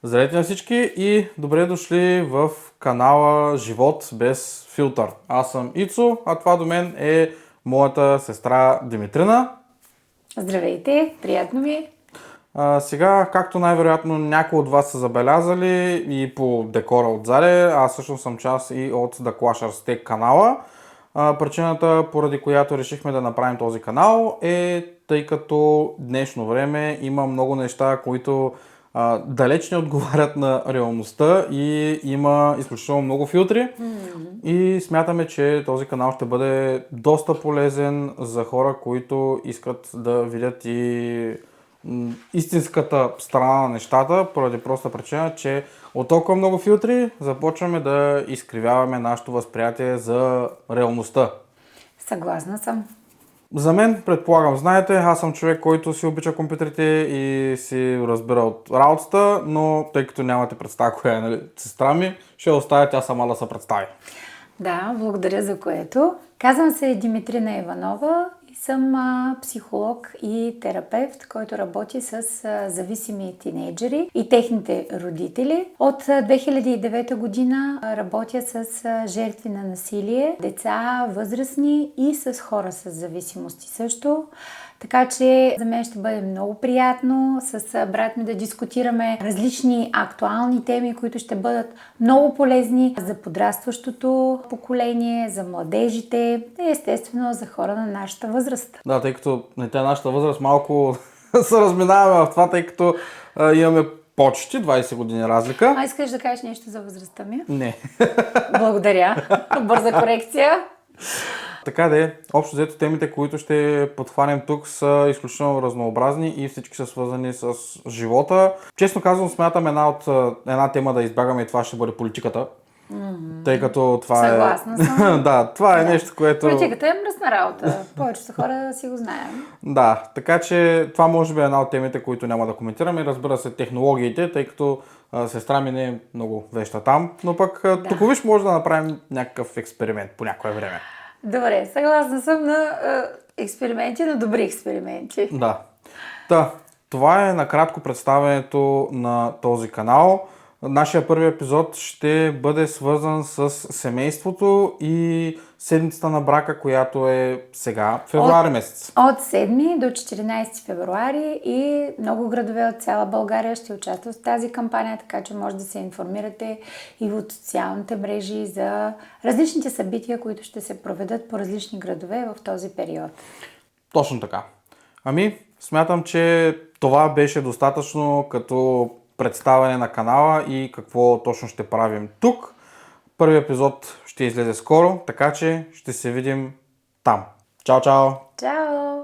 Здравейте на всички и добре дошли в канала Живот без филтър. Аз съм Ицо, а това до мен е моята сестра Димитрина. Здравейте, приятно ми е. Сега, както най-вероятно някои от вас са забелязали и по декора отзаде, аз също съм част и от The Clashers Tech канала. Причината, поради която решихме да направим този канал е, тъй като днешно време има много неща, които далеч не отговарят на реалността и има изключително много филтри. И смятаме, че този канал ще бъде доста полезен за хора, които искат да видят и истинската страна на нещата, поради проста причина, че от толкова много филтри започваме да изкривяваме нашето възприятие за реалността. Съгласна съм. За мен, предполагам, знаете, аз съм човек, който си обича компютрите и си разбира от работата, но тъй като нямате представа коя е, нали, сестра ми, ще оставя тя сама да се представи. Да, благодаря за което. Казвам се Димитрина Иванова и съм психолог и терапевт, който работи с зависими тинейджери и техните родители. От 2009 година работя с жертви на насилие, деца, възрастни и с хора с зависимости също. Така че за мен ще бъде много приятно с брат ми да дискутираме различни актуални теми, които ще бъдат много полезни за подрастващото поколение, за младежите и естествено за хора на нашата възраст. Да, тъй като нашата възраст малко се разминаваме в това, тъй като имаме почти 20 години разлика. Искаш да кажеш нещо за възрастта ми? Не. Благодаря. Бърза корекция. Така да е, общо взето темите, които ще подхванем тук са изключително разнообразни и всички са свързани с живота. Честно казвам, смятам една тема да избягаме и това ще бъде политиката. Тъй като това Съгласна съм. Да, това е нещо, което... Политиката е мръсна работа. Повечето хора си го знаем. Да, така че това може би е една от темите, които няма да коментираме. Разбира се, технологиите, тъй като сестра ми не е много веща там, но пък тук виж може да направим някакъв експеримент по някое време. Добре, съгласна съм на експерименти, на добри експерименти. Да. Това е накратко представянето на този канал. Нашия първи епизод ще бъде свързан с семейството и седмицата на брака, която е сега, февруари месец. От 7 до 14 февруари и много градове от цяла България ще участват в тази кампания, така че може да се информирате и от социалните мрежи за различните събития, които ще се проведат по различни градове в този период. Точно така. Смятам, че това беше достатъчно като представяне на канала и какво точно ще правим тук. Първият епизод ще излезе скоро, така че ще се видим там. Чао, чао! Чао!